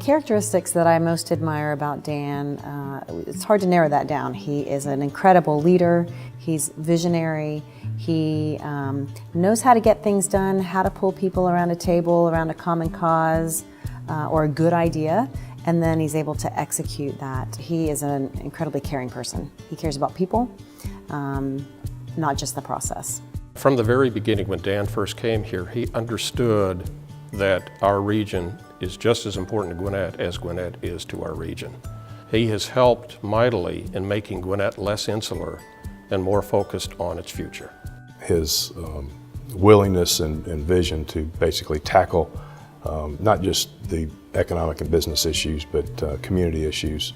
characteristics that I most admire about Dan, it's hard to narrow that down. He is an incredible leader, he's visionary, he knows how to get things done, how to pull people around a table, around a common cause, or a good idea, and then he's able to execute that. He is an incredibly caring person. He cares about people, not just the process. From the very beginning, when Dan first came here, he understood that our region is just as important to Gwinnett as Gwinnett is to our region. He has helped mightily in making Gwinnett less insular and more focused on its future. His willingness and vision to basically tackle not just the economic and business issues, but community issues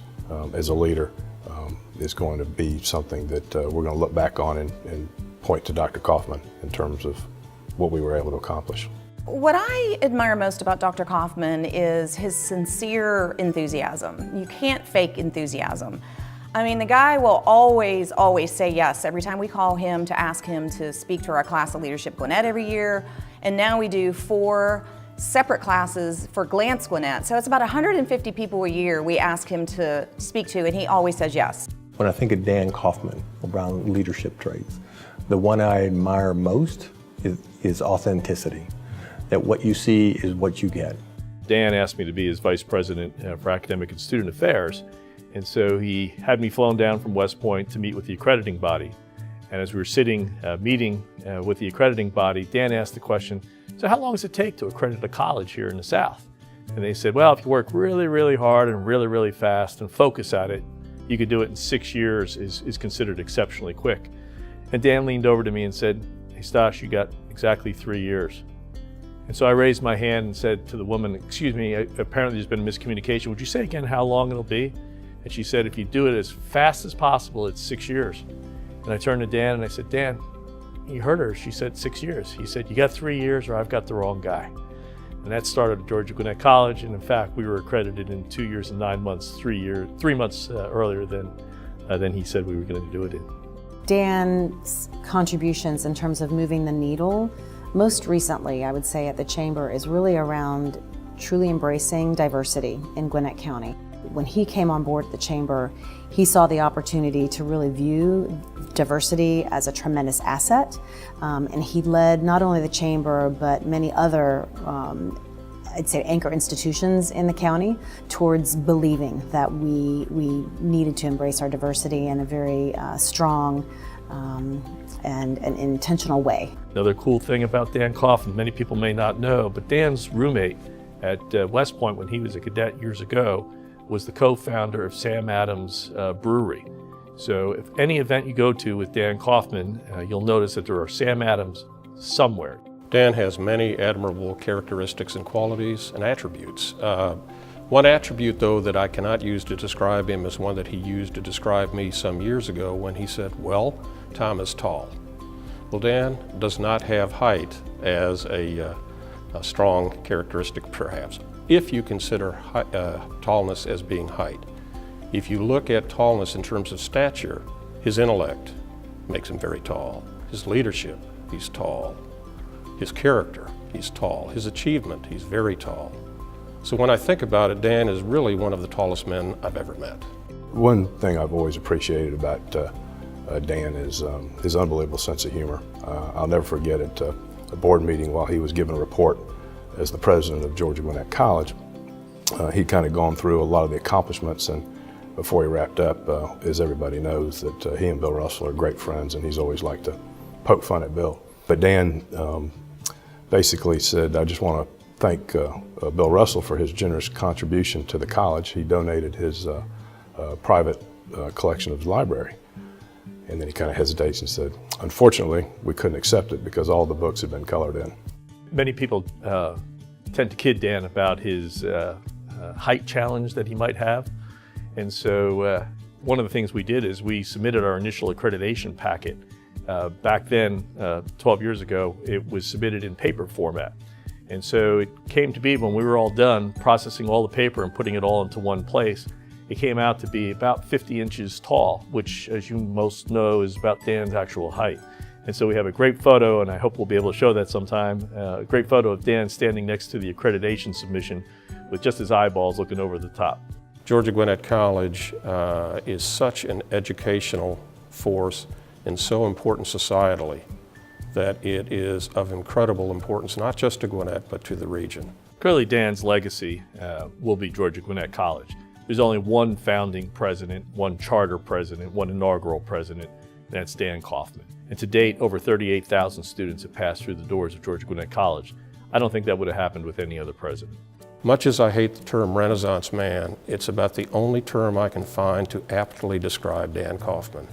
as a leader is going to be something that we're going to look back on and point to Dr. Kaufman in terms of what we were able to accomplish. What I admire most about Dr. Kaufman is his sincere enthusiasm. You can't fake enthusiasm. I mean, the guy will always say yes every time we call him to ask him to speak to our class of Leadership Gwinnett every year. And now we do 4 separate classes for Glance Gwinnett. So it's about 150 people a year we ask him to speak to, and he always says yes. When I think of Dan Kaufman around leadership traits, the one I admire most is authenticity. That what you see is what you get. Dan asked me to be his vice president for academic and student affairs, and so he had me flown down from West Point to meet with the accrediting body. And as we were meeting with the accrediting body, Dan asked the question, so how long does it take to accredit a college here in the South? And they said, well, if you work really, really hard and really, really fast and focus at it, you could do it in 6 years is considered exceptionally quick. And Dan leaned over to me and said, hey, Stash, you got exactly 3 years. And so I raised my hand and said to the woman, excuse me, apparently there's been a miscommunication. Would you say again how long it'll be? And she said, if you do it as fast as possible, it's 6 years. And I turned to Dan and I said, Dan, you heard her, she said 6 years. He said, you got 3 years or I've got the wrong guy. And that started at Georgia Gwinnett College. And in fact, we were accredited in 2 years and 9 months, 3 months earlier than he said we were going to do it in. Dan's contributions in terms of moving the needle, most recently, I would say at the Chamber, is really around truly embracing diversity in Gwinnett County. When he came on board at the Chamber, he saw the opportunity to really view diversity as a tremendous asset, and he led not only the Chamber, but many other I'd say anchor institutions in the county towards believing that we needed to embrace our diversity in a very strong and an intentional way. Another cool thing about Dan Kaufman, many people may not know, but Dan's roommate at West Point when he was a cadet years ago was the co-founder of Sam Adams Brewery. So if any event you go to with Dan Kaufman, you'll notice that there are Sam Adams somewhere. Dan has many admirable characteristics and qualities and attributes. One attribute, though, that I cannot use to describe him is one that he used to describe me some years ago when he said, well, Tom is tall. Well, Dan does not have height as a strong characteristic, perhaps, if you consider tallness as being height. If you look at tallness in terms of stature, his intellect makes him very tall. His leadership, he's tall. His character, he's tall. His achievement, he's very tall. So when I think about it, Dan is really one of the tallest men I've ever met. One thing I've always appreciated about Dan is his unbelievable sense of humor. I'll never forget at a board meeting while he was giving a report as the president of Georgia Gwinnett College. He'd kind of gone through a lot of the accomplishments, and before he wrapped up, as everybody knows, that he and Bill Russell are great friends, and he's always liked to poke fun at Bill. But Dan basically said, I just want to thank Bill Russell for his generous contribution to the college. He donated his private collection of his library. And then he kind of hesitates and said, unfortunately, we couldn't accept it because all the books had been colored in. Many people tend to kid Dan about his height challenge that he might have. And so one of the things we did is we submitted our initial accreditation packet. Back then, 12 years ago, it was submitted in paper format. And so it came to be when we were all done processing all the paper and putting it all into one place, it came out to be about 50 inches tall, which, as you most know, is about Dan's actual height. And so we have a great photo, and I hope we'll be able to show that sometime, a great photo of Dan standing next to the accreditation submission with just his eyeballs looking over the top. Georgia Gwinnett College is such an educational force and so important societally that it is of incredible importance, not just to Gwinnett, but to the region. Clearly, Dan's legacy will be Georgia Gwinnett College. There's only one founding president, one charter president, one inaugural president, and that's Dan Kaufman. And to date, over 38,000 students have passed through the doors of Georgia Gwinnett College. I don't think that would have happened with any other president. Much as I hate the term Renaissance man, it's about the only term I can find to aptly describe Dan Kaufman.